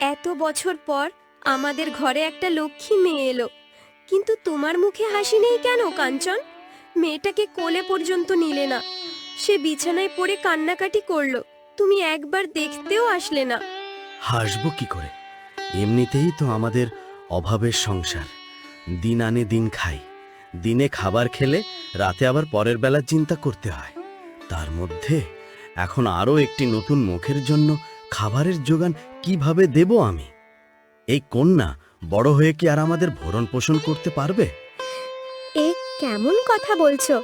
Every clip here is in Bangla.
এত বছর পর আমাদের ঘরে একটা লক্ষ্মী মেয়ে এলো, কিন্তু তোমার মুখে হাসি নেই কেন কাঞ্চন? মেয়েটাকে কোলে পর্যন্ত নিলে না, সে বিছানায় পড়ে কান্নাকাটি করলো, তুমি একবার দেখতেও আসলে না। হাসবো কি করে? এমনিতেই তো আমাদের অভাবের সংসার, দিন আনে দিন খাই, দিনে খাবার খেলে রাতে আবার পরের বেলার চিন্তা করতে হয়। তার মধ্যে এখন আরও একটি নতুন মুখের জন্য খাবারের জোগান কিভাবে দেব আমি? এই কন্যা বড় হয়ে কি আর আমাদের ভরণ পোষণ করতে পারবে? এ কেমন কথা বলছো?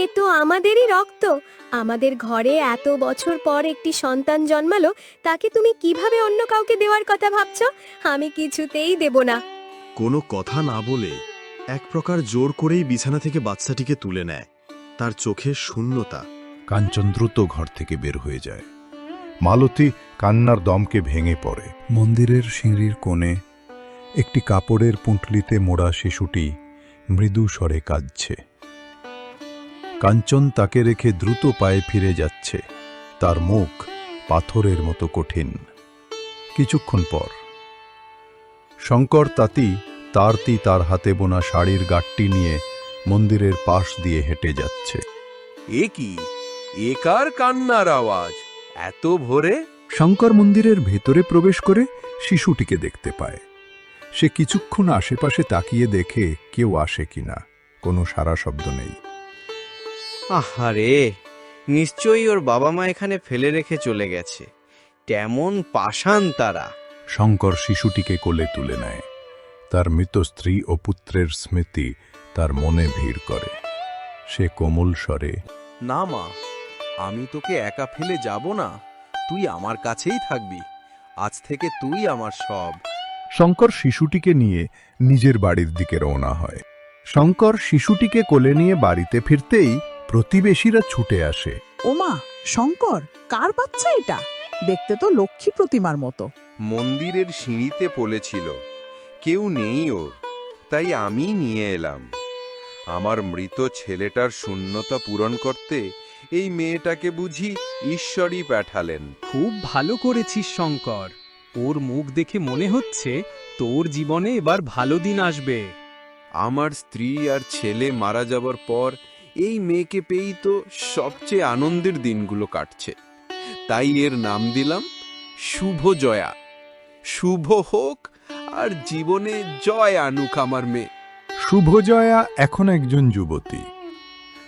এ তো আমাদেরই রক্ত। আমাদের ঘরে এত বছর পর একটি সন্তান জন্মালো, তাকে তুমি কিভাবে অন্য কাউকে দেওয়ার কথা ভাবছো? আমি কিছুতেই দেব না। কোনো কথা না বলে এক প্রকার জোর করেই বিছানা থেকে বাচ্চাটিকে তুলে নেয়। তার চোখে শূন্যতা। কাঞ্চন দ্রুত ঘর থেকে বের হয়ে যায়। মালতী কান্নার দমকে ভেঙে পড়ে। মন্দিরের সিঁড়ির কোণে একটি কাপড়ের পুঁটলিতে মোড়া শিশুটি মৃদু স্বরে কাঁদছে। কাঞ্চন তাকে রেখে দ্রুত পায়ে ফিরে যাচ্ছে, তার মুখ পাথরের মতো কঠিন। কিছুক্ষণ পর শঙ্কর তাঁতি তার হাতে বোনা শাড়ির গাঁটটি নিয়ে মন্দিরের পাশ দিয়ে হেঁটে যাচ্ছে। এ কি? এ কার কান্নার আওয়াজ এত ভোরে? শঙ্কর মন্দিরের ভেতরে প্রবেশ করে শিশুটিকে দেখতে পায়। সে কিছুক্ষণ আশেপাশে তাকিয়ে দেখে কেউ আসে কিনা। কোনো সাড়া শব্দ নেই। আহারে, নিশ্চয়ই ওর বাবা মা এখানে ফেলে রেখে চলে গেছে। কেমন পাষাণ তারা! শঙ্কর শিশুটিকে কোলে তুলে নেয়। তার মৃত স্ত্রী ও পুত্রের স্মৃতি তার মনে ভিড় করে। সে কোমল স্বরে, না মা, আমি তোকে একা ফেলে যাব না। তুই আমার কাছেই থাকবি। আজ থেকে তুই আমার সব। শঙ্কর শিশুটিকে নিয়ে নিজের বাড়ির দিকে রওনা হয়। শঙ্কর শিশুটিকে কোলে নিয়ে বাড়িতে ফিরতেই প্রতিবেশীরা ছুটে আসে। ওমা, শঙ্কর, কার বাচ্চা এটা? দেখতে তো লক্ষ্মী প্রতিমার মতো। মন্দিরের সিঁড়িতে পড়েছিল, কেউ নেই ওর, তাই আমি নিয়ে এলাম। আমার মৃত ছেলেটার শূন্যতা পূরণ করতে এই মেয়েটাকে বুঝি ঈশ্বরই পাঠালেন। খুব ভালো করেছিস শঙ্কর। ওর মুখ দেখে মনে হচ্ছে তোর জীবনে এবার ভালো দিন আসবে। আমার স্ত্রী আর ছেলে মারা যাবার পর এই মেয়েকে পেয়েই তো সবচেয়ে আনন্দের দিনগুলো কাটছে। তাই এর নাম দিলাম শুভ জয়া। শুভ হোক আর জীবনে জয় আনুক আমার মেয়ে। শুভজয়া এখন একজন যুবতী।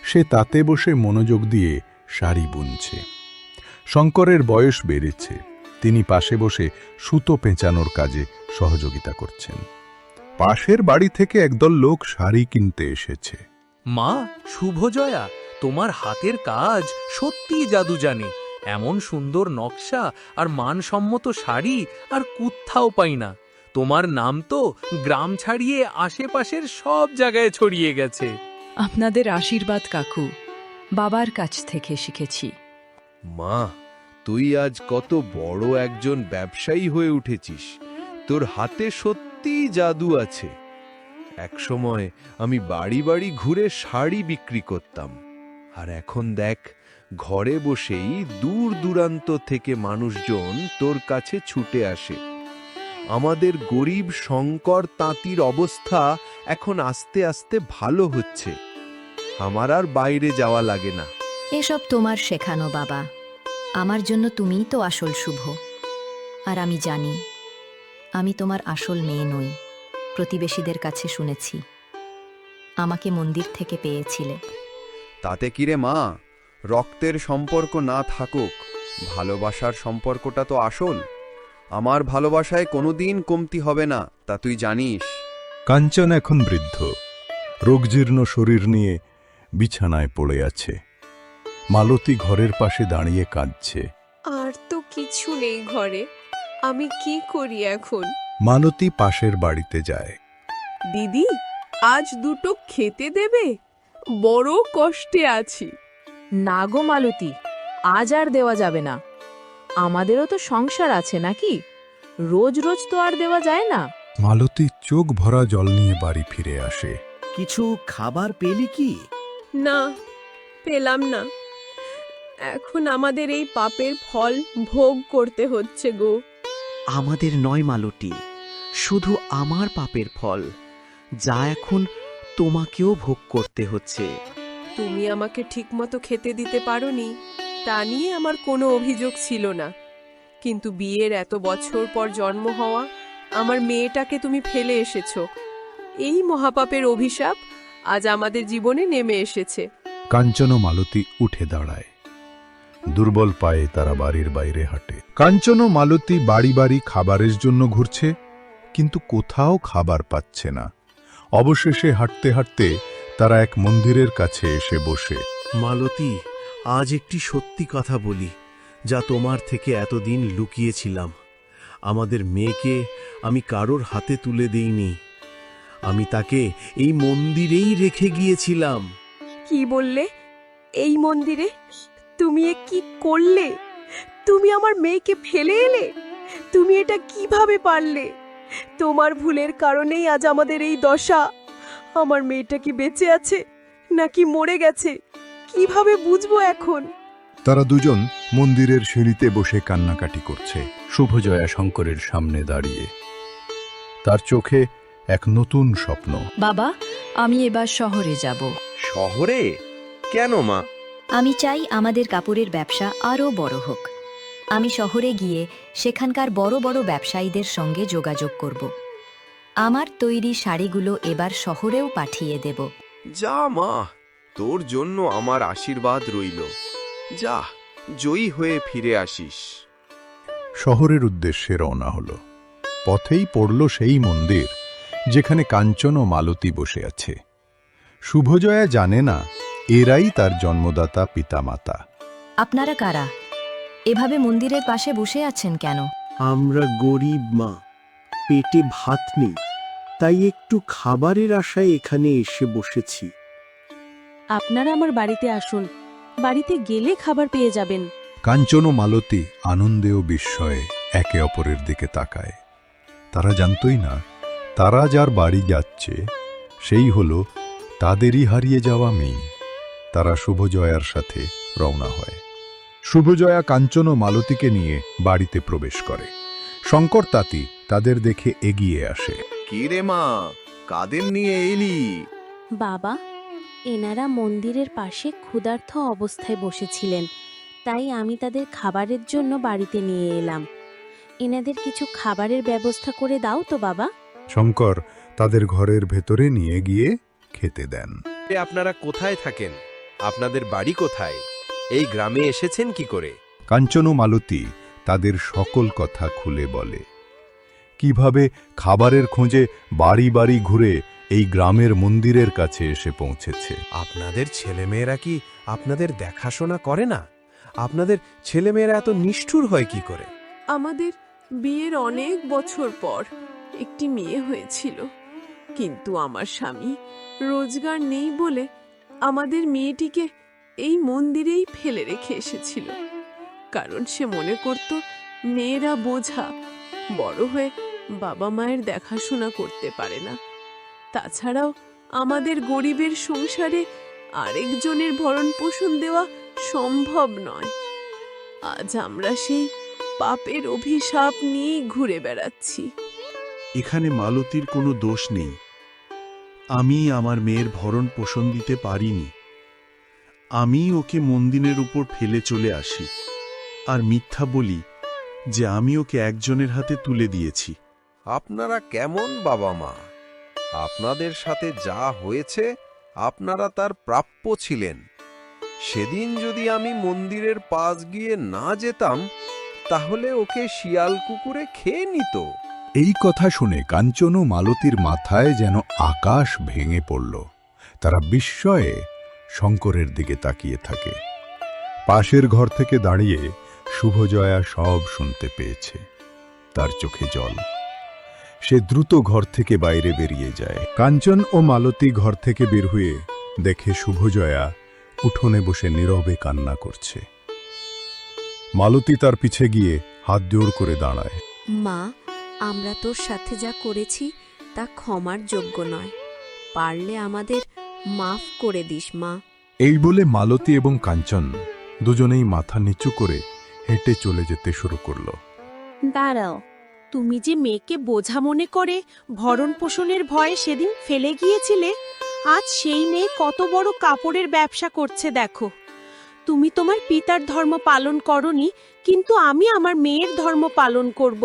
সে তাতে বসে মনোযোগ দিয়ে শাড়ি বুনছে। শঙ্করের বয়স বেড়েছে। তিনি পাশে বসে সুতো পেঁচানোর কাজে সহযোগিতা করছেন। পাশের বাড়ি থেকে একদল লোক শাড়ি কিনতে এসেছে। মা, শুভজয়া, তোমার হাতের কাজ সত্যিই জাদু জানে। এমন সুন্দর নকশা আর মানসম্মত শাড়ি আর কোথাও পাই না। তোমার নাম তো গ্রাম ছাড়িয়ে আশেপাশের সব জায়গায় ছড়িয়ে গেছে। আপনাদের আশীর্বাদ কাকু, বাবার কাছ থেকে শিখেছি। মা, তুই আজ কত বড় একজন ব্যবসায়ী হয়ে উঠেছিস। তোর হাতে সত্যিই জাদু আছে। একসময় আমি বাড়ি বাড়ি ঘুরে শাড়ি বিক্রি করতাম, আর এখন দেখ, ঘরে বসেই দূর দূরান্ত থেকে মানুষজন তোর কাছে ছুটে আসে। আমাদের গরিব শঙ্কর তাঁতির অবস্থা এখন আস্তে আস্তে ভালো হচ্ছে। আমার আর বাইরে যাওয়া লাগে না। এসব তোমার শেখানো বাবা। আমার জন্য তুমিই তো আসল শুভ। আর আমি জানি আমি তোমার আসল মেয়ে নই। প্রতিবেশীদের কাছে শুনেছি আমাকে মন্দির থেকে পেয়েছিলে। তাতে কিরে মা, রক্তের সম্পর্ক না থাকুক, ভালোবাসার সম্পর্কটা তো আসল। আমার ভালোবাসায় কোনোদিন কমতি হবে না, তা তুই জানিস। কাঞ্চন এখন বৃদ্ধ, রোগজীর্ণ শরীর নিয়ে বিছানায় পড়ে আছে। মালতী ঘরের পাশে দাঁড়িয়ে কাঁদছে। আর তো কিছু নেই ঘরে, আমি কি করি এখন? মালতী পাশের বাড়িতে যায়। দিদি, আজ দুটো খেতে দেবে? বড় কষ্টে আছি। না গো মালতী, আজ আর দেওয়া যাবে না। আমাদেরও তো সংসার আছে নাকি? রোজ রোজ তো আর দেওয়া যায় না। মালতী চোখ ভরা জল নিয়ে বাড়ি ফিরে আসে। কিছু খাবার পেলি কি? না, পেলাম না। এখন আমাদের এই পাপের ফল ভোগ করতে হচ্ছে গো। আমাদের নয় মালতী, শুধু আমার পাপের ফল, যা এখন তোমাকেও ভোগ করতে হচ্ছে। তুমি আমাকে ঠিকমতো খেতে দিতে পারোনি, তা নিয়ে আমার কোনো অভিযোগ ছিল না। কিন্তু বিয়ের এত বছর পর জন্ম হওয়া আমার মেয়েটাকে তুমি ফেলে এসেছো। এই মহাপাপের অভিশাপ আজ আমাদের জীবনে নেমে এসেছে। কাঞ্চন ও মালতী উঠে দাঁড়ায়। দুর্বল পায়ে তারা বাড়ির বাইরে হাঁটে। কাঞ্চন ও মালতী বাড়ি বাড়ি খাবারের জন্য ঘুরছে, কিন্তু কোথাও খাবার পাচ্ছে না। অবশেষে হাঁটতে হাঁটতে তারা এক মন্দিরের কাছে এসে বসে। মালতী, আজ একটি সত্যি কথা বলি, যা তোমার থেকে এতদিন লুকিয়েছিলাম। আমাদের মেয়েকে আমি কারোর হাতে তুলে দেইনি, আমি তাকে এই মন্দিরেই রেখে গিয়েছিলাম। কি বললে? এই মন্দিরে? তুমি এ কি করলে? তুমি আমার মেয়েকে ফেলে এলে? তুমি এটা কিভাবে পারলে? তোমার ভুলের কারণেই আজ আমাদের এই দশা। আমার মেয়েটা কি বেঁচে আছে নাকি মরে গেছে, কিভাবে বুঝবো এখন? তারা দুজন মন্দিরের সিঁড়িতে বসে কান্নাকাটি করছে। শুভজয়া শঙ্করের সামনে দাঁড়িয়ে, তার চোখে এক নতুন স্বপ্ন। বাবা, আমি এবার শহরে যাব। শহরে কেন মা? আমি চাই আমাদের কাপড়ের ব্যবসা আরও বড় হোক। আমি শহরে গিয়ে সেখানকার বড় বড় ব্যবসায়ীদের সঙ্গে যোগাযোগ করব। আমার তৈরি শাড়িগুলো এবার শহরেও পাঠিয়ে দেব। যা মা, তোর জন্য আমার আশীর্বাদ রইল। যা, জয়ী হয়ে ফিরে আসিস। শহরের উদ্দেশ্যে রওনা হল। পথেই পড়ল সেই মন্দির যেখানে কাঞ্চন ও মালতী বসে আছে। শুভজয়া জানে না এরাই তার জন্মদাতা পিতামাতা। আপনারা কারা? এভাবে মন্দিরের পাশে বসে আছেন কেন? আমরা গরিব মা, পেটে ভাত নেই, তাই একটু খাবারের আশায় এখানে এসে বসেছি। আপনারা আমার বাড়িতে আসুন, বাড়িতে গেলে খাবার পেয়ে যাবেন। কাঞ্চন ও মালতী আনন্দে ও বিস্ময়ে একে অপরের দিকে তাকায়। তারা জানতই না তারা যার বাড়ি যাচ্ছে সেই হল তাদেরই হারিয়ে যাওয়া মেয়ে। তারা শুভজয়ার সাথে রওনা হয়। শুভজয়া কাঞ্চন ও মালতীকে নিয়ে বাড়িতে প্রবেশ করে। শঙ্কর তাঁতি তাদের দেখে এগিয়ে আসে। কি রে মা, কাদের নিয়ে এলি? বাবা, এনারা মন্দিরের পাশে ক্ষুধার্ত অবস্থায় বসেছিলেন, তাই আমি তাদের খাবারের জন্য বাড়িতে নিয়ে এলাম। এনাদের কিছু খাবারের ব্যবস্থা করে দাও তো বাবা। শঙ্কর তাদের ঘরের ভেতরে নিয়ে গিয়ে খেতে দেন। আপনারা কোথায় থাকেন? আপনাদের বাড়ি কোথায়? এই গ্রামে এসেছেন কি করে? কাঞ্চন ও মালতী তাদের সকল কথা খুলে বলে। কিভাবে খাবারের খোঁজে বাড়ি বাড়ি ঘুরে এই গ্রামের মন্দিরের কাছে এসে পৌঁছেছে। আপনাদের ছেলেমেয়েরা কি আপনাদের দেখাশোনা করে না? আপনাদের ছেলেমেয়েরা এত নিষ্ঠুর হয় কি করে? আমাদের বিয়ের অনেক বছর পর একটি মেয়ে হয়েছিল, কিন্তু আমার স্বামী রোজগার নেই বলে আমাদের মেয়েটিকে এই মন্দিরেই ফেলে রেখে এসেছিল। কারণ সে মনে করত মেয়েরা বোঝা, বড় হয়ে বাবা মায়ের দেখাশোনা করতে পারে না। তাছাড়াও আমাদের গরিবের সংসারে আরেকজনের ভরণ পোষণ দেওয়া সম্ভব নয়। আজ আমরা সেই পাপের অভিশাপ নিয়ে ঘুরে বেড়াচ্ছি। এখানে মালতীর কোনো দোষ নেই। আমি আমার মেয়ের ভরণ পোষণ দিতে পারিনি। আমি ওকে মন্দিরের উপর ফেলে চলে আসি আর মিথ্যা বলি যে আমি ওকে একজনের হাতে তুলে দিয়েছি। আপনারা কেমন বাবা মা? আপনাদের সাথে যা হয়েছে আপনারা তার প্রাপ্য ছিলেন। সেদিন যদি আমি মন্দিরের পাশ গিয়ে না যেতাম, তাহলে ওকে শিয়াল কুকুরে খেয়ে নিত। এই কথা শুনে কাঞ্চন ও মালতীর মাথায় যেন আকাশ ভেঙে পড়ল। তারা বিস্ময়ে শঙ্করের দিকে তাকিয়ে থাকে। পাশের ঘর থেকে দাঁড়িয়ে শুভজয়া সব শুনতে পেয়েছে। তার চোখে জল। সে দ্রুত ঘর থেকে বাইরে বেরিয়ে যায়। কাঞ্চন ও মালতী ঘর থেকে বের হয়ে দেখে শুভজয়া উঠোনে বসে নীরবে কান্না করছে। মালতী তার পিছে গিয়ে হাত জোড় করে দাঁড়ায়। মা, আমরা তোর সাথে যা করেছি তা ক্ষমার যোগ্য নয়। পারলে আমাদের মাফ করে দিস মা। এই বলে মালতী এবং কাঞ্চন দুজনেই মাথা নিচু করে হেঁটে চলে যেতে শুরু করল। দাঁড়াও, তুমি যে মেয়েকে বোঝা মনে করে ভরণ পোষণের ভয়ে সেদিন ফেলে গিয়েছিলে, আজ সেই মেয়ে কত বড় কাপড়ের ব্যবসা করছে দেখো। তুমি তোমার পিতার ধর্ম পালন করনি, কিন্তু আমি আমার মেয়ের ধর্ম পালন করব।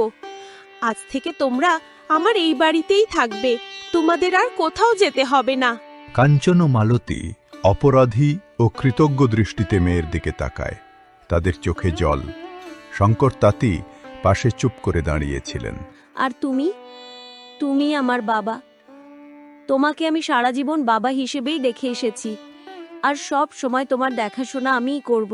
আজ থেকে তোমরা আমার এই বাড়িতেই থাকবে, তোমাদের আর কোথাও যেতে হবে না। কাঞ্চন ও মালতী অপরাধী ও কৃতজ্ঞ দৃষ্টিতে মেয়ের দিকে তাকায়। তাদের চোখে জল। শঙ্কর তাঁতি পাশে চুপ করে দাঁড়িয়েছিলেন। আর তুমি আমার বাবা। তোমাকে আমি সারা জীবন বাবা হিসেবেই দেখে এসেছি, আর সব সময় তোমার দেখাশোনা আমিই করব।